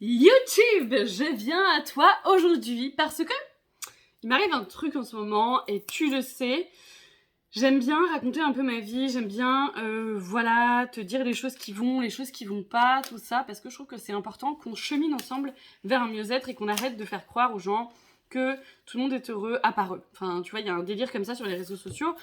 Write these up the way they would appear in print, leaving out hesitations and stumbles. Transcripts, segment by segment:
YouTube, je viens à toi aujourd'hui parce que il m'arrive un truc en ce moment et tu le sais, j'aime bien raconter un peu ma vie, j'aime bien te dire les choses qui vont, les choses qui vont pas, tout ça, parce que je trouve que c'est important qu'on chemine ensemble vers un mieux-être et qu'on arrête de faire croire aux gens que tout le monde est heureux à part eux. Enfin, tu vois, il y a un délire comme ça sur les réseaux sociaux,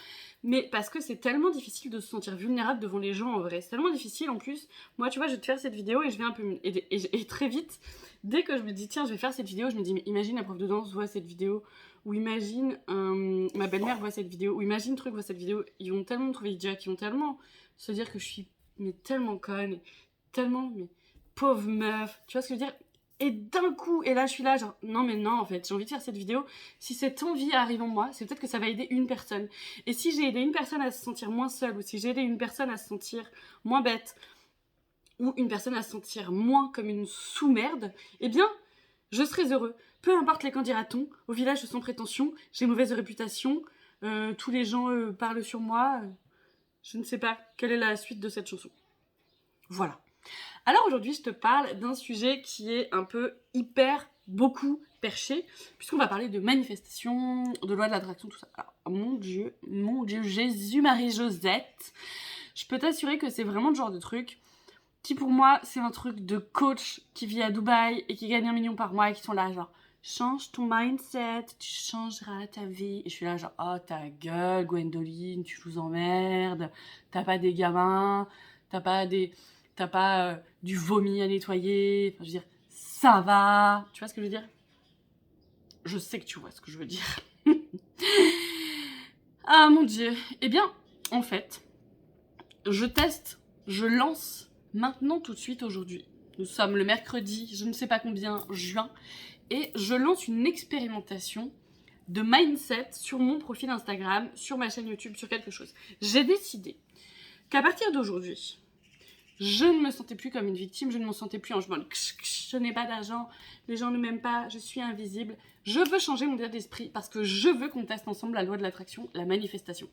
mais parce que c'est tellement difficile de se sentir vulnérable devant les gens en vrai. C'est tellement difficile en plus. Moi, tu vois, je vais te faire cette vidéo et je vais un peu... Et très vite, dès que je me dis, tiens, je vais faire cette vidéo, je me dis, mais imagine la prof de danse voit cette vidéo, ou imagine ma belle-mère voit cette vidéo, ou imagine truc voit cette vidéo. Ils vont tellement me trouver idiote, ils vont tellement se dire que je suis mais tellement conne, tellement mais pauvre meuf. Tu vois ce que je veux dire? Et d'un coup, et là je suis là genre, non mais non en fait, j'ai envie de faire cette vidéo. Si cette envie arrive en moi, c'est peut-être que ça va aider une personne. Et si j'ai aidé une personne à se sentir moins seule, ou si j'ai aidé une personne à se sentir moins bête, ou une personne à se sentir moins comme une sous-merde, eh bien, je serai heureux. Peu importe les qu'en dira-t-on, au village sans prétention, j'ai mauvaise réputation, tous les gens parlent sur moi, je ne sais pas quelle est la suite de cette chanson. Voilà. Alors aujourd'hui, je te parle d'un sujet qui est un peu beaucoup perché, puisqu'on va parler de manifestation, de loi de l'attraction, tout ça. Alors, mon Dieu, Jésus-Marie-Josette, je peux t'assurer que c'est vraiment le genre de truc qui pour moi, c'est un truc de coach qui vit à Dubaï et qui gagne 1 million par mois et qui sont là genre change ton mindset, tu changeras ta vie. Et je suis là genre oh ta gueule Gwendoline, tu nous emmerdes, t'as pas des gamins, t'as pas du vomi à nettoyer, enfin je veux dire ça va, tu vois ce que je veux dire? Je sais que tu vois ce que je veux dire. Ah mon Dieu, eh bien en fait, je lance maintenant tout de suite aujourd'hui. Nous sommes le mercredi, je ne sais pas combien, juin, et je lance une expérimentation de mindset sur mon profil Instagram, sur ma chaîne YouTube, sur quelque chose. J'ai décidé qu'à partir d'aujourd'hui, je ne me sentais plus comme une victime, je ne me sentais plus en mode je n'ai pas d'argent, les gens ne m'aiment pas, je suis invisible. Je veux changer mon état d'esprit parce que je veux qu'on teste ensemble la loi de l'attraction, la manifestation.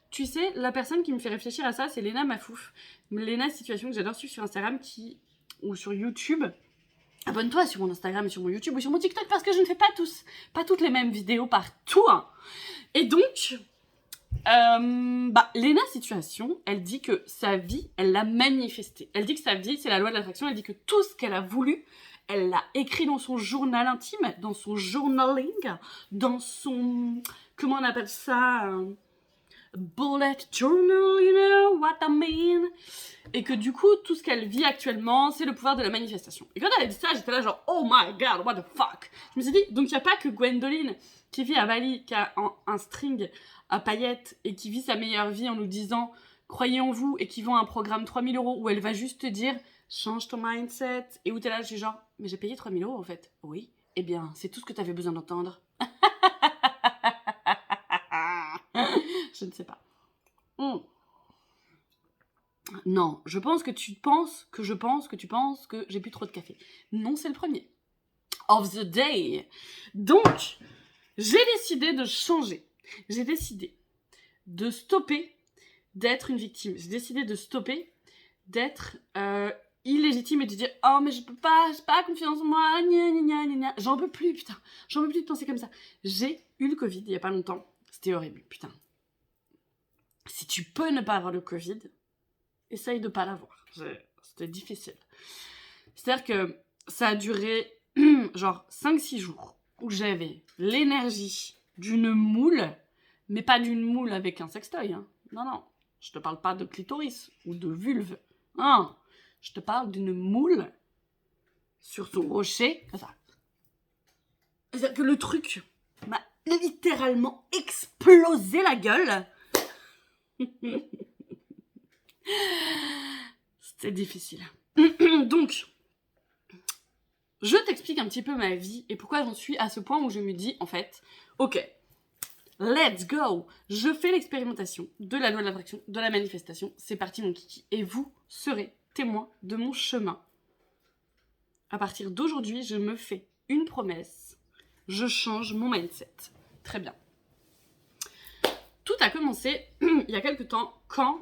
Tu sais, la personne qui me fait réfléchir à ça, c'est Léna Mafouf. Léna Situation, que j'adore suivre sur Instagram ou sur YouTube. Abonne-toi sur mon Instagram et sur mon YouTube ou sur mon TikTok parce que je ne fais pas toutes les mêmes vidéos partout. Hein. Et donc, Léna Situation, elle dit que sa vie, elle l'a manifestée. Elle dit que sa vie, c'est la loi de l'attraction. Elle dit que tout ce qu'elle a voulu, elle l'a écrit dans son journal intime, dans son journaling, dans son... Comment on appelle ça bullet journal, you know what I mean? Et que du coup, tout ce qu'elle vit actuellement, c'est le pouvoir de la manifestation. Et quand elle a dit ça, j'étais là genre, oh my god, what the fuck? Je me suis dit, donc il n'y a pas que Gwendoline qui vit à Bali, qui a un string à paillettes et qui vit sa meilleure vie en nous disant, croyez en vous, et qui vend un programme 3000 € où elle va juste te dire, change ton mindset. Et où t'es là, j'ai genre, mais j'ai payé 3000 € en fait. Oui, eh bien, c'est tout ce que t'avais besoin d'entendre. Je ne sais pas. Non, je pense que tu penses que je pense que tu penses que j'ai bu trop de café. Non, c'est le premier. Of the day. Donc, j'ai décidé de changer. J'ai décidé de stopper d'être une victime. J'ai décidé de stopper d'être illégitime et de dire « Oh, mais je peux pas, j'ai pas confiance en moi, gna gna gna gna gna. » J'en peux plus, putain. J'en peux plus de penser comme ça. J'ai eu le Covid il y a pas longtemps. C'était horrible, putain. Si tu peux ne pas avoir le Covid, essaye de pas l'avoir. C'était difficile. C'est-à-dire que ça a duré genre 5-6 jours où j'avais l'énergie d'une moule, mais pas d'une moule avec un sextoy. Hein. Non, non. Je te parle pas de clitoris ou de vulve. Non. Je te parle d'une moule sur son rocher. Comme ça. C'est-à-dire que le truc m'a littéralement explosé la gueule. C'était difficile. Donc, je t'explique un petit peu ma vie et pourquoi j'en suis à ce point où je me dis, en fait, ok, let's go. Je fais l'expérimentation de la loi de l'attraction, de la manifestation. C'est parti, mon kiki. Et vous serez témoin de mon chemin. À partir d'aujourd'hui, je me fais une promesse. Je change mon mindset. Très bien. Tout a commencé il y a quelque temps quand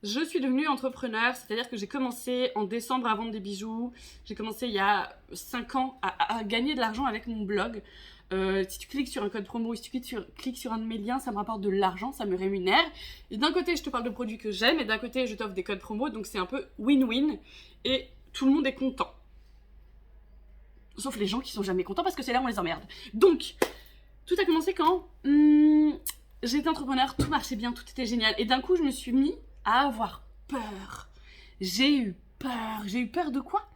Je suis devenue entrepreneur, c'est-à-dire que j'ai commencé en décembre à vendre des bijoux. J'ai commencé il y a 5 ans à gagner de l'argent avec mon blog. Si tu cliques sur un code promo, si tu cliques sur un de mes liens, ça me rapporte de l'argent, ça me rémunère. Et d'un côté, je te parle de produits que j'aime, et d'un côté, je t'offre des codes promo, donc c'est un peu win-win. Et tout le monde est content. Sauf les gens qui sont jamais contents parce que c'est là où on les emmerde. Donc, tout a commencé quand j'étais entrepreneur, tout marchait bien, tout était génial. Et d'un coup, je me suis mis à avoir peur. J'ai eu peur. J'ai eu peur de quoi?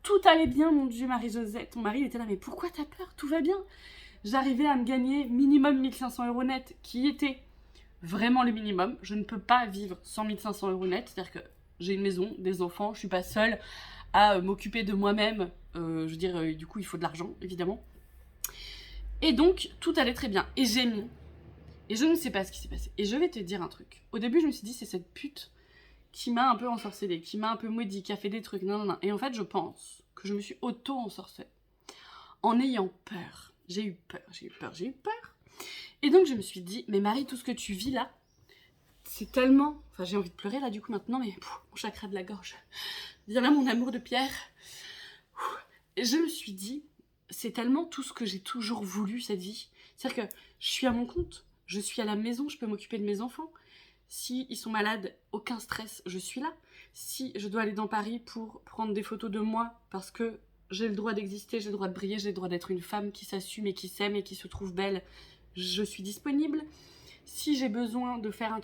Tout allait bien, mon Dieu, Marie-Josette. Ton mari, il était là, mais pourquoi t'as peur? Tout va bien. J'arrivais à me gagner minimum 1500 € net, qui était vraiment le minimum. Je ne peux pas vivre sans 1500 € net. C'est-à-dire que j'ai une maison, des enfants, je suis pas seule à m'occuper de moi-même. Je veux dire, du coup, il faut de l'argent, évidemment. Et donc, tout allait très bien. Et j'ai mis. Et je ne sais pas ce qui s'est passé. Et je vais te dire un truc. Au début, je me suis dit, c'est cette pute qui m'a un peu ensorcelée, qui m'a un peu maudit, qui a fait des trucs, non. Et en fait, je pense que je me suis auto-ensorcelée. En ayant peur. J'ai eu peur. Et donc, je me suis dit, mais Marie, tout ce que tu vis là, c'est tellement... Enfin, j'ai envie de pleurer là, du coup, maintenant, mais mon chakra de la gorge. Viens là, mon amour de pierre. Et je me suis dit, c'est tellement tout ce que j'ai toujours voulu, cette vie. C'est-à-dire que je suis à mon compte, je suis à la maison, je peux m'occuper de mes enfants. Si ils sont malades, aucun stress, je suis là. Si je dois aller dans Paris pour prendre des photos de moi, parce que j'ai le droit d'exister, j'ai le droit de briller, j'ai le droit d'être une femme qui s'assume et qui s'aime et qui se trouve belle, je suis disponible. Si j'ai besoin de faire un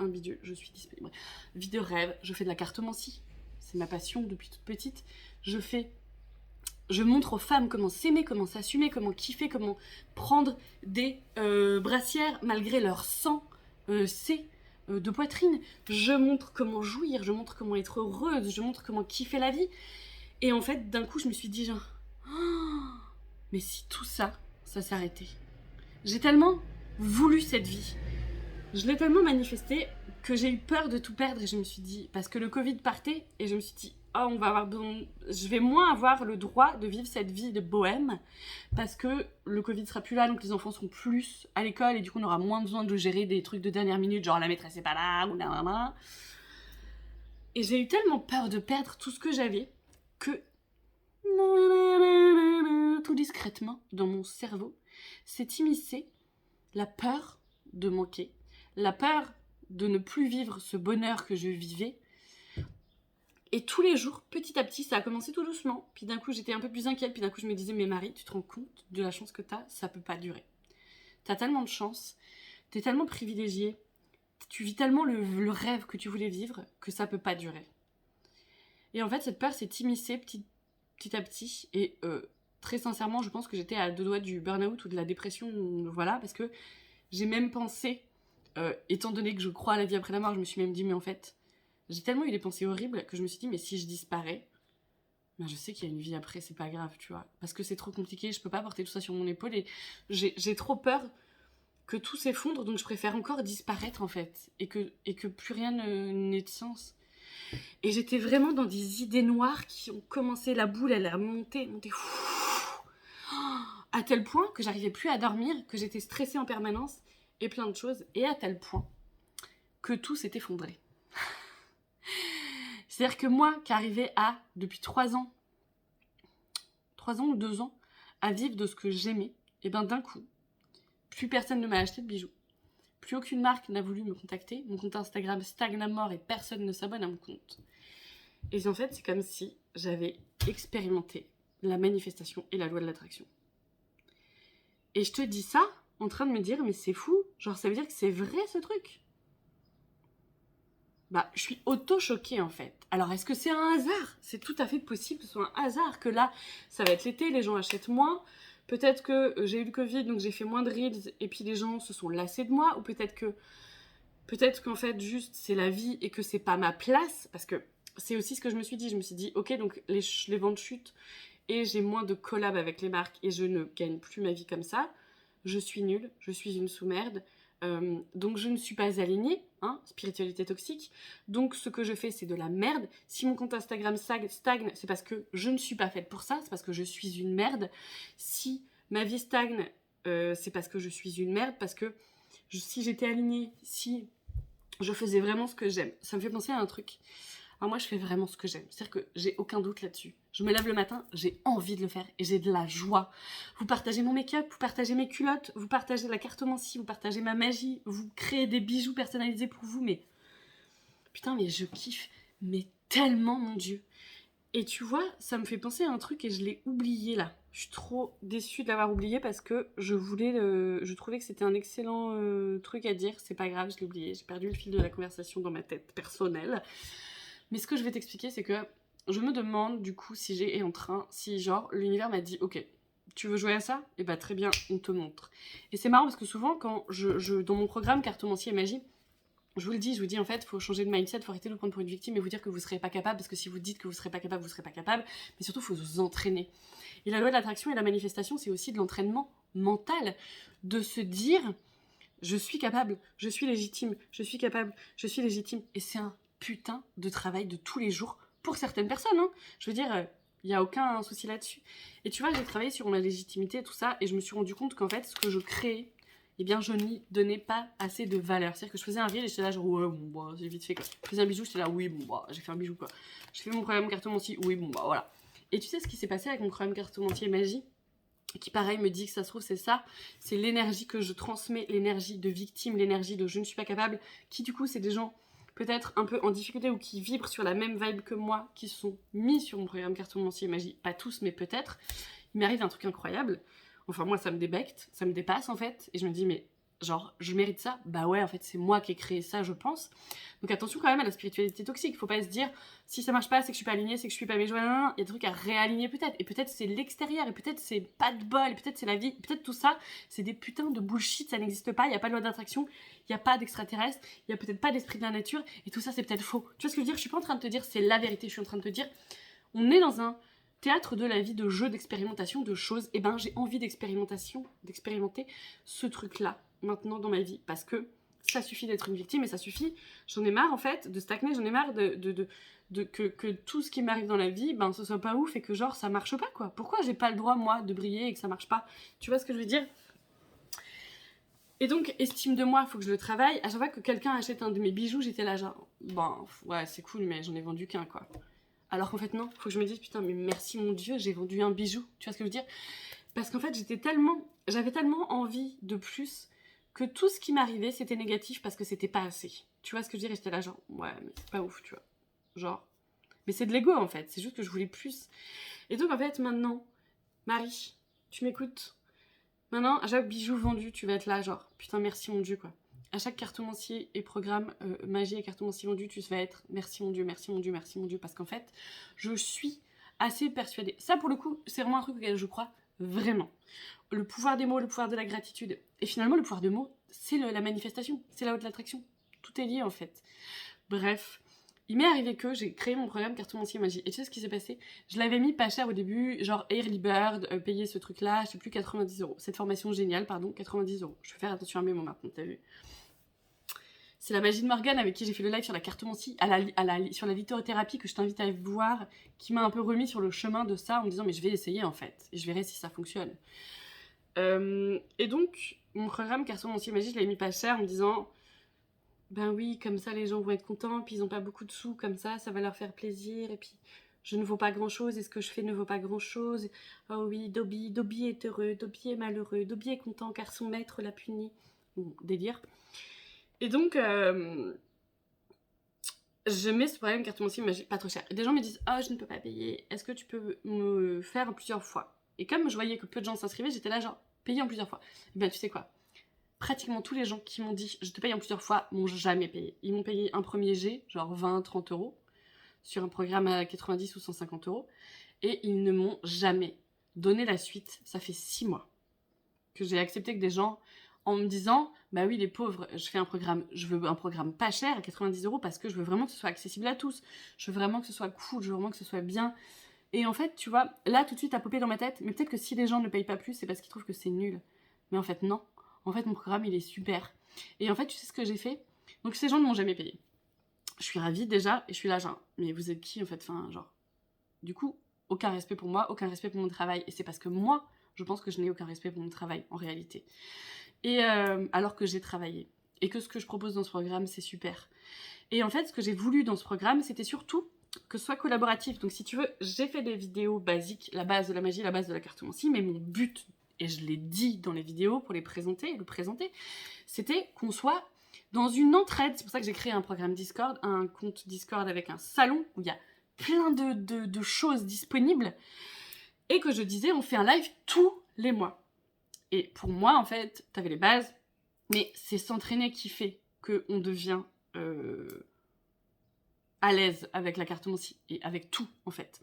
bidule, je suis disponible. Vie de rêve, je fais de la cartomancie. C'est ma passion depuis toute petite. Je montre aux femmes comment s'aimer, comment s'assumer, comment kiffer, comment prendre des brassières malgré leur sang de poitrine. Je montre comment jouir, je montre comment être heureuse, je montre comment kiffer la vie. Et en fait, d'un coup, je me suis dit genre, oh, mais si tout ça, ça s'arrêtait. J'ai tellement voulu cette vie. Je l'ai tellement manifesté que j'ai eu peur de tout perdre et je me suis dit, parce que le Covid partait et je me suis dit, oh, je vais moins avoir le droit de vivre cette vie de bohème parce que le Covid sera plus là, donc les enfants seront plus à l'école et du coup on aura moins besoin de gérer des trucs de dernière minute, genre la maîtresse est pas là ou nanana. Et j'ai eu tellement peur de perdre tout ce que j'avais que tout discrètement dans mon cerveau s'est immiscée la peur de manquer, la peur de ne plus vivre ce bonheur que je vivais. Et tous les jours, petit à petit, ça a commencé tout doucement. Puis d'un coup, j'étais un peu plus inquiète. Puis d'un coup, je me disais, mais Marie, tu te rends compte de la chance que t'as? Ça peut pas durer. T'as tellement de chance. T'es tellement privilégiée. Tu vis tellement le rêve que tu voulais vivre que ça peut pas durer. Et en fait, cette peur s'est immiscée petit à petit. Et très sincèrement, je pense que j'étais à deux doigts du burn-out ou de la dépression. Voilà, parce que j'ai même pensé, étant donné que je crois à la vie après la mort, je me suis même dit, mais en fait... J'ai tellement eu des pensées horribles que je me suis dit, mais si je disparais, ben je sais qu'il y a une vie après, c'est pas grave, tu vois. Parce que c'est trop compliqué, je peux pas porter tout ça sur mon épaule et j'ai trop peur que tout s'effondre, donc je préfère encore disparaître en fait. Et que plus rien n'ait de sens. Et j'étais vraiment dans des idées noires qui ont commencé, la boule, elle a monté, à tel point que j'arrivais plus à dormir, que j'étais stressée en permanence et plein de choses. Et à tel point que tout s'est effondré. C'est-à-dire que moi, qui arrivais depuis 3 ans ou 2 ans, à vivre de ce que j'aimais, et ben d'un coup, plus personne ne m'a acheté de bijoux. Plus aucune marque n'a voulu me contacter. Mon compte Instagram stagne à mort et personne ne s'abonne à mon compte. Et en fait, c'est comme si j'avais expérimenté la manifestation et la loi de l'attraction. Et je te dis ça en train de me dire, mais c'est fou. Genre, ça veut dire que c'est vrai ce truc. Bah, je suis auto-choquée en fait. Alors, est-ce que c'est un hasard? C'est tout à fait possible que ce soit un hasard, que là, ça va être l'été, les gens achètent moins. Peut-être que j'ai eu le Covid, donc j'ai fait moins de reels, et puis les gens se sont lassés de moi. Ou peut-être qu'en fait, juste, c'est la vie et que c'est pas ma place. Parce que c'est aussi ce que je me suis dit. Je me suis dit, ok, donc les ventes chutent, et j'ai moins de collab avec les marques, et je ne gagne plus ma vie comme ça. Je suis nulle, je suis une sous-merde. Donc je ne suis pas alignée, hein, spiritualité toxique. Donc ce que je fais, c'est de la merde. Si mon compte Instagram stagne, c'est parce que je ne suis pas faite pour ça, c'est parce que je suis une merde. Si ma vie stagne, c'est parce que je suis une merde, parce que si j'étais alignée, si je faisais vraiment ce que j'aime. Ça me fait penser à un truc. Alors moi, je fais vraiment ce que j'aime. C'est-à-dire que j'ai aucun doute là-dessus. Je me lève le matin, j'ai envie de le faire et j'ai de la joie. Vous partagez mon make-up, vous partagez mes culottes, vous partagez la cartomancie, vous partagez ma magie, vous créez des bijoux personnalisés pour vous, mais putain, mais je kiffe, mais tellement, mon Dieu. Et tu vois, ça me fait penser à un truc et je l'ai oublié là. Je suis trop déçue de l'avoir oublié parce que je trouvais que c'était un excellent truc à dire. C'est pas grave, je l'ai oublié. J'ai perdu le fil de la conversation dans ma tête personnelle. Mais ce que je vais t'expliquer, c'est que je me demande du coup si j'ai en train, si genre l'univers m'a dit ok, tu veux jouer à ça? Et bah très bien, on te montre. Et c'est marrant parce que souvent quand dans mon programme Cartomancie et Magie, je vous le dis en fait, il faut changer de mindset, il faut arrêter de vous prendre pour une victime et vous dire que vous ne serez pas capable, parce que si vous dites que vous ne serez pas capable, vous ne serez pas capable, mais surtout il faut vous entraîner. Et la loi de l'attraction et la manifestation, c'est aussi de l'entraînement mental, de se dire je suis capable, je suis légitime, je suis capable, je suis légitime. Et c'est un putain de travail de tous les jours pour certaines personnes. Hein. Je veux dire, il n'y a aucun souci là-dessus. Et tu vois, j'ai travaillé sur ma légitimité et tout ça, et je me suis rendu compte qu'en fait, ce que je créais, eh bien, je n'y donnais pas assez de valeur. C'est-à-dire que je faisais un reel et j'étais là, genre, ouais, bon, bah, c'est vite fait, quoi. Je faisais un bijou, j'étais là, oui, bon, bah, j'ai fait un bijou, quoi. Je fais mon programme cartomancie, oui, bon, bah, voilà. Et tu sais ce qui s'est passé avec mon programme cartomancie et magie? Qui pareil me dit que ça se trouve c'est ça, c'est l'énergie que je transmets, l'énergie de victime, l'énergie de je ne suis pas capable, qui du coup c'est des gens peut-être un peu en difficulté ou qui vibrent sur la même vibe que moi, qui se sont mis sur mon programme cartomancie et magie, pas tous mais peut-être. Il m'arrive un truc incroyable, enfin moi ça me débecte, ça me dépasse en fait, et je me dis mais genre je mérite ça? Bah ouais en fait c'est moi qui ai créé ça je pense. Donc attention quand même à la spiritualité toxique, faut pas se dire si ça marche pas c'est que je suis pas alignée, c'est que je suis pas mes joies, il y a des trucs à réaligner peut-être, et peut-être c'est l'extérieur, et peut-être c'est pas de bol, et peut-être c'est la vie, peut-être tout ça c'est des putains de bullshit, ça n'existe pas, il y a pas de loi d'attraction, il y a pas d'extraterrestre, il y a peut-être pas d'esprit de la nature, et tout ça c'est peut-être faux. Tu vois ce que je veux dire? Je suis pas en train de te dire c'est la vérité, je suis en train de te dire on est dans un théâtre de la vie, de jeu, d'expérimentation, de choses, et ben j'ai envie d'expérimenter ce truc-là maintenant dans ma vie, parce que ça suffit d'être une victime et ça suffit, j'en ai marre en fait de stagner, j'en ai marre que tout ce qui m'arrive dans la vie, ben ce soit pas ouf et que genre ça marche pas quoi. Pourquoi j'ai pas le droit moi de briller et que ça marche pas? Tu vois ce que je veux dire? Et donc, estime de moi, faut que je le travaille. À chaque fois que quelqu'un achète un de mes bijoux, j'étais là genre, ben ouais c'est cool mais j'en ai vendu qu'un quoi. Alors qu'en fait non, faut que je me dise putain mais merci mon Dieu, j'ai vendu un bijou, tu vois ce que je veux dire? Parce qu'en fait j'avais tellement envie de plus que tout ce qui m'arrivait c'était négatif parce que c'était pas assez. Tu vois ce que je veux dire? Et j'étais là genre ouais mais c'est pas ouf tu vois. Genre, mais c'est de l'ego en fait, c'est juste que je voulais plus. Et donc en fait maintenant, Marie, tu m'écoutes? Maintenant à chaque bijou vendu tu vas être là genre putain merci mon Dieu quoi. À chaque cartomancier et programme magie et cartomancier vendu, tu vas être merci mon Dieu, merci mon Dieu, merci mon Dieu. Parce qu'en fait, je suis assez persuadée. Ça, pour le coup, c'est vraiment un truc auquel je crois vraiment. Le pouvoir des mots, le pouvoir de la gratitude. Et finalement, le pouvoir des mots, c'est la manifestation, c'est la haute l'attraction. Tout est lié en fait. Bref. Il m'est arrivé que j'ai créé mon programme cartomancier magie. Et tu sais ce qui s'est passé? Je l'avais mis pas cher au début, genre Early Bird, payer ce truc-là, je sais plus, 90€. Cette formation géniale, pardon, 90€. Je vais faire attention à mes mots maintenant, t'as vu? C'est la magie de Morgane avec qui j'ai fait le live sur la cartomancie, sur la lithothérapie que je t'invite à voir, qui m'a un peu remis sur le chemin de ça en me disant mais je vais essayer en fait, et je verrai si ça fonctionne. Et donc, mon programme cartomancie magie, je l'avais mis pas cher en me disant ben oui, comme ça les gens vont être contents, puis ils ont pas beaucoup de sous, comme ça va leur faire plaisir, et puis je ne vaux pas grand chose, et ce que je fais ne vaut pas grand chose. Oh oui, Dobby est heureux, Dobby est malheureux, Dobby est content car son maître l'a puni. Bon, délire. Et donc, je mets ce problème cartomancie magie pas trop cher. Et des gens me disent oh je ne peux pas payer, est-ce que tu peux me faire en plusieurs fois? Et comme je voyais que peu de gens s'inscrivaient, j'étais là genre payer en plusieurs fois. Et bien tu sais quoi? Pratiquement tous les gens qui m'ont dit je te paye en plusieurs fois m'ont jamais payé. Ils m'ont payé un premier jet, genre 20-30€, sur un programme à 90 ou 150€, et ils ne m'ont jamais donné la suite. Ça fait 6 mois que j'ai accepté que des gens, en me disant bah oui les pauvres, je veux un programme pas cher à 90€ parce que je veux vraiment que ce soit accessible à tous, je veux vraiment que ce soit cool, je veux vraiment que ce soit bien. Et en fait tu vois, là tout de suite a popé dans ma tête, mais peut-être que si les gens ne payent pas plus c'est parce qu'ils trouvent que c'est nul. Mais en fait non, en fait mon programme il est super. Et en fait tu sais ce que j'ai fait? Donc ces gens ne m'ont jamais payé. Je suis ravie déjà, et je suis là genre mais vous êtes qui en fait? Enfin genre, du coup aucun respect pour moi, aucun respect pour mon travail, et c'est parce que moi je pense que je n'ai aucun respect pour mon travail en réalité. Et alors que j'ai travaillé. et que ce que je propose dans ce programme, c'est super. Et en fait, ce que j'ai voulu dans ce programme, c'était surtout que ce soit collaboratif. Donc si tu veux, j'ai fait des vidéos basiques, la base de la magie, la base de la cartomancie, mais mon but, et je l'ai dit dans les vidéos pour le présenter, c'était qu'on soit dans une entraide. C'est pour ça que j'ai créé un programme Discord, un compte Discord avec un salon où il y a plein de choses disponibles, et que je disais, on fait un live tous les mois. Et pour moi, en fait, t'avais les bases, mais c'est s'entraîner qui fait qu'on devient à l'aise avec la cartomancie et avec tout, en fait.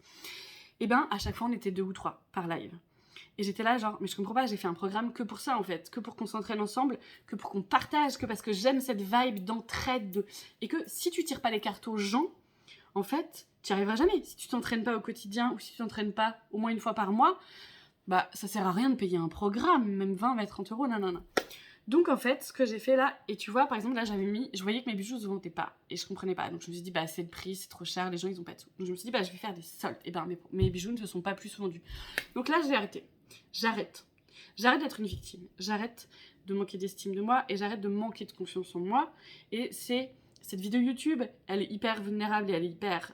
Et ben, à chaque fois, on était 2 ou 3 par live. Et j'étais là, genre, mais je comprends pas, j'ai fait un programme que pour ça, en fait, que pour qu'on s'entraîne ensemble, que pour qu'on partage, que parce que j'aime cette vibe d'entraide, et que si tu tires pas les cartes aux gens, en fait, tu n'y arriveras jamais. Si tu t'entraînes pas au quotidien, ou si tu t'entraînes pas au moins une fois par mois, bah, ça sert à rien de payer un programme, même 20, 20, 30 euros, non. Donc en fait, ce que j'ai fait là, et tu vois, par exemple, là je voyais que mes bijoux se vendaient pas, et je comprenais pas. Donc je me suis dit, bah c'est le prix, c'est trop cher, les gens ils ont pas de sous. Donc je me suis dit, bah je vais faire des soldes. Et ben mes bijoux ne se sont pas plus vendus. Donc là, j'ai arrêté. J'arrête d'être une victime. J'arrête de manquer d'estime de moi, et j'arrête de manquer de confiance en moi. Et cette vidéo YouTube, elle est hyper vulnérable, et elle est hyper...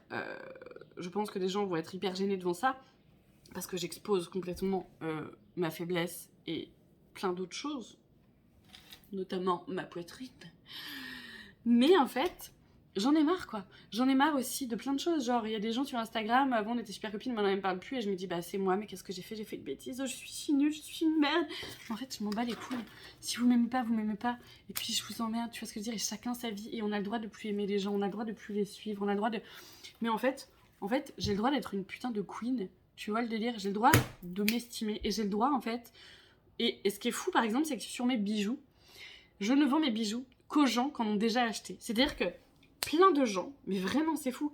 je pense que les gens vont être hyper gênés devant ça, parce que j'expose complètement ma faiblesse et plein d'autres choses, notamment ma poitrine. Mais en fait, j'en ai marre, quoi. J'en ai marre aussi de plein de choses. Genre, il y a des gens sur Instagram, avant on était super copines, maintenant elles me parlent plus, et je me dis, bah c'est moi, mais qu'est-ce que j'ai fait? J'ai fait une bêtise, oh, je suis si nulle, je suis une merde. En fait, je m'en bats les couilles. Si vous m'aimez pas, vous m'aimez pas. Et puis je vous emmerde, tu vois ce que je veux dire? Et chacun sa vie, et on a le droit de plus aimer les gens, on a le droit de plus les suivre, on a le droit de... Mais en fait, j'ai le droit d'être une putain de queen. Tu vois le délire? J'ai le droit de m'estimer, et j'ai le droit, en fait... Et ce qui est fou, par exemple, c'est que sur mes bijoux, je ne vends mes bijoux qu'aux gens qui en ont déjà acheté. C'est-à-dire que plein de gens, mais vraiment c'est fou,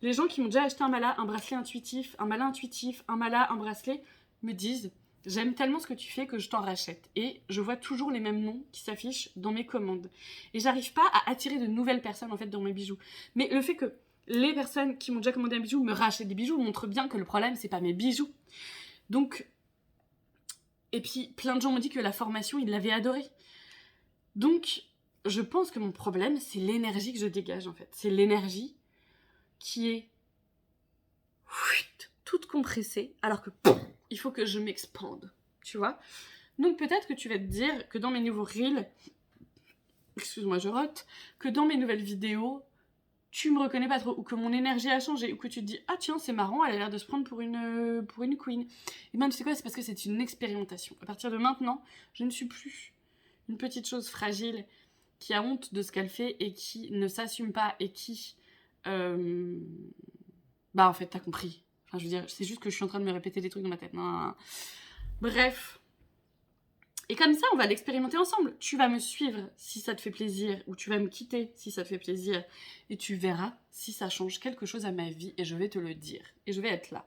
les gens qui m'ont déjà acheté un mala, un bracelet intuitif, un mala intuitif, un mala, un bracelet, me disent « J'aime tellement ce que tu fais que je t'en rachète. » Et je vois toujours les mêmes noms qui s'affichent dans mes commandes. Et j'arrive pas à attirer de nouvelles personnes en fait dans mes bijoux. Mais le fait que les personnes qui m'ont déjà commandé un bijou me rachètent des bijoux montre bien que le problème c'est pas mes bijoux. Donc... Et puis, plein de gens m'ont dit que la formation, ils l'avaient adorée. Donc, je pense que mon problème, c'est l'énergie que je dégage, en fait. C'est l'énergie qui est toute compressée, alors que il faut que je m'expande, tu vois. Donc, peut-être que tu vas te dire que dans mes nouveaux reels, excuse-moi, je rote, que dans mes nouvelles vidéos, tu me reconnais pas trop, ou que mon énergie a changé, ou que tu te dis « Ah tiens, c'est marrant, elle a l'air de se prendre pour une queen. » Et ben tu sais quoi, c'est parce que c'est une expérimentation. À partir de maintenant, je ne suis plus une petite chose fragile qui a honte de ce qu'elle fait et qui ne s'assume pas et qui... Bah en fait, t'as compris. Enfin, je veux dire, c'est juste que je suis en train de me répéter des trucs dans ma tête. Non. Bref... Et comme ça, on va l'expérimenter ensemble. Tu vas me suivre si ça te fait plaisir, ou tu vas me quitter si ça te fait plaisir, et tu verras si ça change quelque chose à ma vie, et je vais te le dire. Et je vais être là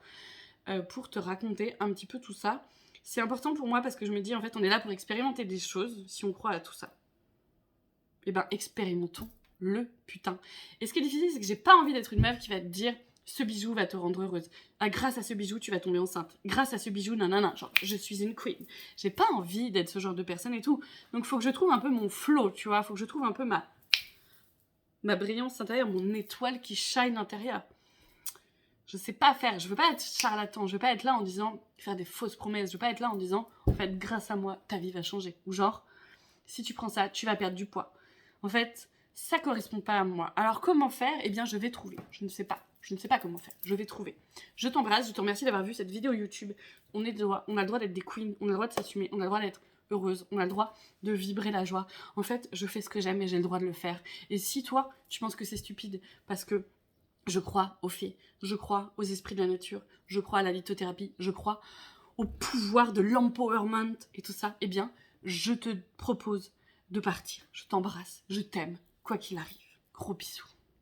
pour te raconter un petit peu tout ça. C'est important pour moi parce que je me dis, en fait, on est là pour expérimenter des choses, si on croit à tout ça. Eh ben, expérimentons le putain. Et ce qui est difficile, c'est que j'ai pas envie d'être une meuf qui va te dire... Ce bijou va te rendre heureuse. Ah, grâce à ce bijou, tu vas tomber enceinte. Grâce à ce bijou, nanana. Genre, je suis une queen. J'ai pas envie d'être ce genre de personne et tout. Donc, faut que je trouve un peu mon flow, tu vois. Faut que je trouve un peu ma brillance intérieure, mon étoile qui shine intérieure. Je sais pas faire. Je veux pas être charlatan. Je veux pas être là en disant, faire des fausses promesses. Je veux pas être là en disant, en fait, grâce à moi, ta vie va changer. Ou genre, si tu prends ça, tu vas perdre du poids. En fait, ça correspond pas à moi. Alors, comment faire? Eh bien, je vais trouver. Je ne sais pas. Je ne sais pas comment faire. Je vais trouver. Je t'embrasse. Je te remercie d'avoir vu cette vidéo YouTube. On a le droit d'être des queens. On a le droit de s'assumer. On a le droit d'être heureuse. On a le droit de vibrer la joie. En fait, je fais ce que j'aime et j'ai le droit de le faire. Et si toi, tu penses que c'est stupide parce que je crois aux fées, je crois aux esprits de la nature, je crois à la lithothérapie, je crois au pouvoir de l'empowerment et tout ça, eh bien, je te propose de partir. Je t'embrasse. Je t'aime. Quoi qu'il arrive. Gros bisous.